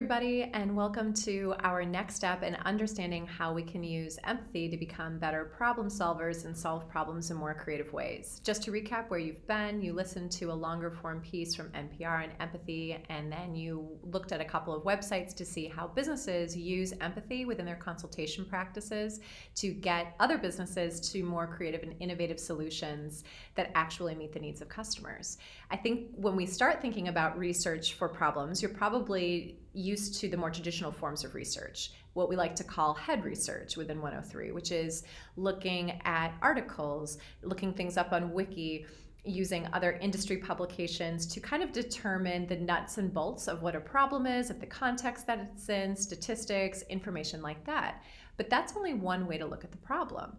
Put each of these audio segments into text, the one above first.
Everybody, and welcome to our next step in understanding how we can use empathy to become better problem solvers and solve problems in more creative ways. Just to recap where you've been, you listened to a longer form piece from NPR on empathy, and then you looked at a couple of websites to see how businesses use empathy within their consultation practices to get other businesses to more creative and innovative solutions that actually meet the needs of customers. I think when we start thinking about research for problems, you're probably used to the more traditional forms of research, what we like to call head research within 103, which is looking at articles, looking things up on Wiki, using other industry publications to kind of determine the nuts and bolts of what a problem is, of the context that it's in, statistics, information like that. But that's only one way to look at the problem.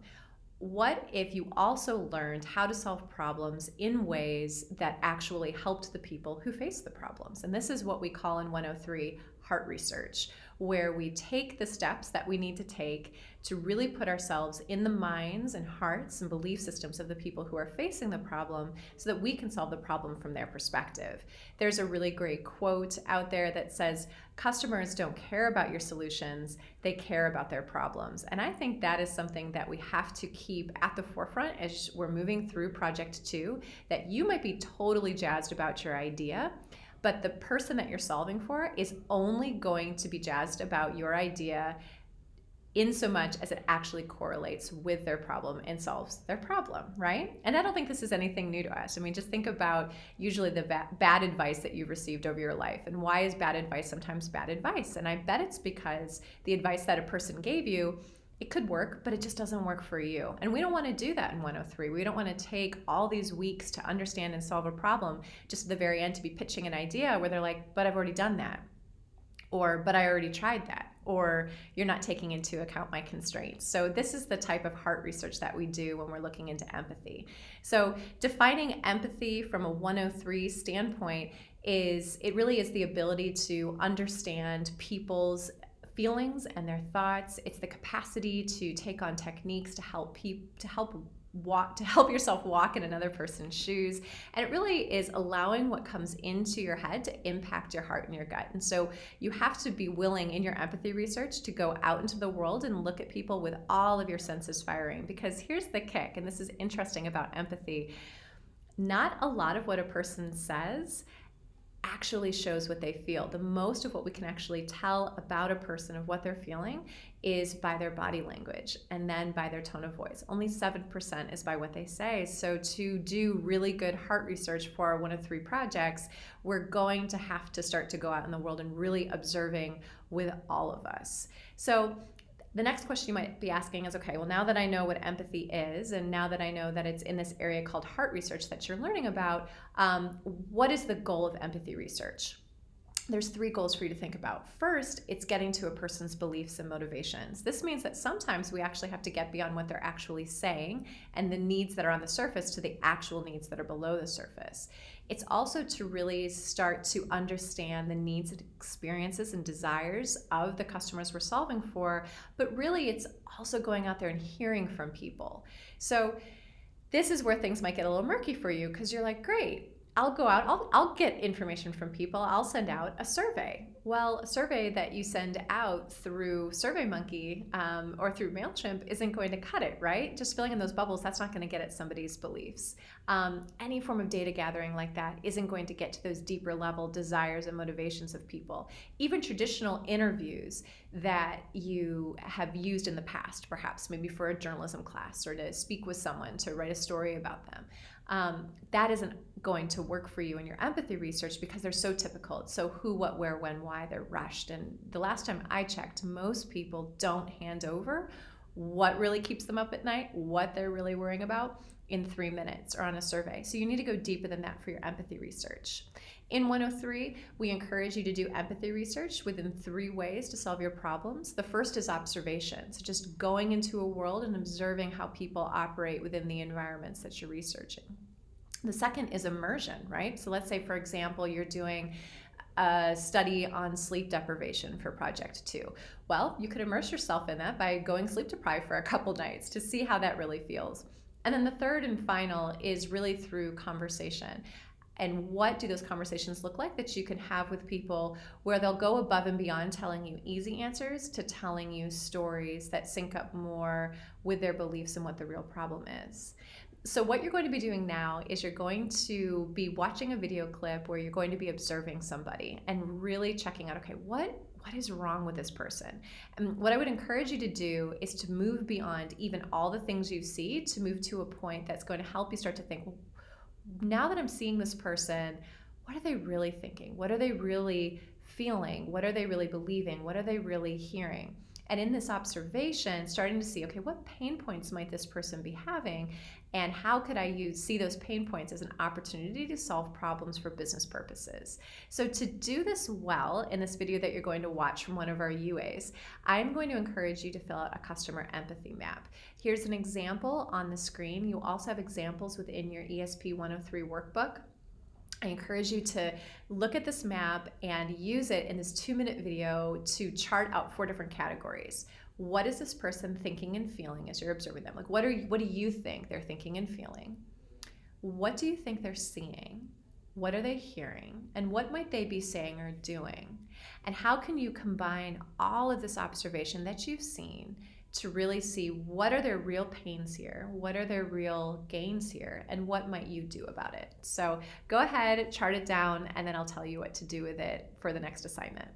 What if you also learned how to solve problems in ways that actually helped the people who face the problems? And this is what we call in 103 heart research, where we take the steps that we need to take to really put ourselves in the minds and hearts and belief systems of the people who are facing the problem so that we can solve the problem from their perspective. There's a really great quote out there that says, customers don't care about your solutions, they care about their problems. And I think that is something that we have to keep at the forefront as we're moving through Project 2, that you might be totally jazzed about your idea, but the person that you're solving for is only going to be jazzed about your idea in so much as it actually correlates with their problem and solves their problem, right? And I don't think this is anything new to us. I mean, just think about usually the bad advice that you've received over your life. And why is bad advice sometimes bad advice? And I bet it's because the advice that a person gave you, it could work, but it just doesn't work for you. And we don't want to do that in 103. We don't want to take all these weeks to understand and solve a problem just at the very end to be pitching an idea where they're like, but I've already done that. Or, but I already tried that. Or you're not taking into account my constraints. So this is the type of heart research that we do when we're looking into empathy. So defining empathy from a 103 standpoint it really is the ability to understand people's feelings and their thoughts. It's the capacity to take on techniques to help yourself walk in another person's shoes. And it really is allowing what comes into your head to impact your heart and your gut. And so you have to be willing in your empathy research to go out into the world and look at people with all of your senses firing. Because here's the kick, and this is interesting about empathy. Not a lot of what a person says actually shows what they feel. The most of what we can actually tell about a person of what they're feeling is by their body language and then by their tone of voice. Only 7% is by what they say. So to do really good heart research for our 103 projects, we're going to have to start to go out in the world and really observing with all of us. So the next question you might be asking is, okay, well, now that I know what empathy is, and now that I know that it's in this area called heart research that you're learning about, what is the goal of empathy research? There's 3 goals for you to think about. First, it's getting to a person's beliefs and motivations. This means that sometimes we actually have to get beyond what they're actually saying and the needs that are on the surface to the actual needs that are below the surface. It's also to really start to understand the needs and experiences and desires of the customers we're solving for, but really it's also going out there and hearing from people. So this is where things might get a little murky for you because you're like, great, I'll go out, I'll get information from people, I'll send out a survey. Well, a survey that you send out through SurveyMonkey or through MailChimp isn't going to cut it, right? Just filling in those bubbles, that's not going to get at somebody's beliefs. Any form of data gathering like that isn't going to get to those deeper level desires and motivations of people. Even traditional interviews that you have used in the past, perhaps maybe for a journalism class or to speak with someone, to write a story about them, that isn't going to work for you in your empathy research because they're so typical. It's so who, what, where, when, why, they're rushed. And the last time I checked, most people don't hand over what really keeps them up at night, what they're really worrying about in 3 minutes or on a survey. So you need to go deeper than that for your empathy research. In 103, we encourage you to do empathy research within 3 ways to solve your problems. The first is observation. So just going into a world and observing how people operate within the environments that you're researching. The second is immersion, right? So let's say, for example, you're doing a study on sleep deprivation for Project 2. Well, you could immerse yourself in that by going sleep deprived for a couple nights to see how that really feels. And then the third and final is really through conversation. And what do those conversations look like that you can have with people where they'll go above and beyond telling you easy answers to telling you stories that sync up more with their beliefs and what the real problem is. So what you're going to be doing now is you're going to be watching a video clip where you're going to be observing somebody and really checking out, okay, what is wrong with this person? And what I would encourage you to do is to move beyond even all the things you see, to move to a point that's going to help you start to think, well, now that I'm seeing this person, what are they really thinking? What are they really feeling? What are they really believing? What are they really hearing? And in this observation, starting to see, okay, what pain points might this person be having? And how could I see those pain points as an opportunity to solve problems for business purposes? So to do this well in this video that you're going to watch from one of our UAs, I'm going to encourage you to fill out a customer empathy map. Here's an example on the screen. You also have examples within your ESP 103 workbook. I encourage you to look at this map and use it in this 2-minute video to chart out 4 different categories. What is this person thinking and feeling as you're observing them? Like, what do you think they're thinking and feeling? What do you think they're seeing? What are they hearing? And what might they be saying or doing? And how can you combine all of this observation that you've seen to really see what are their real pains here, what are their real gains here, and what might you do about it? So go ahead, chart it down, and then I'll tell you what to do with it for the next assignment.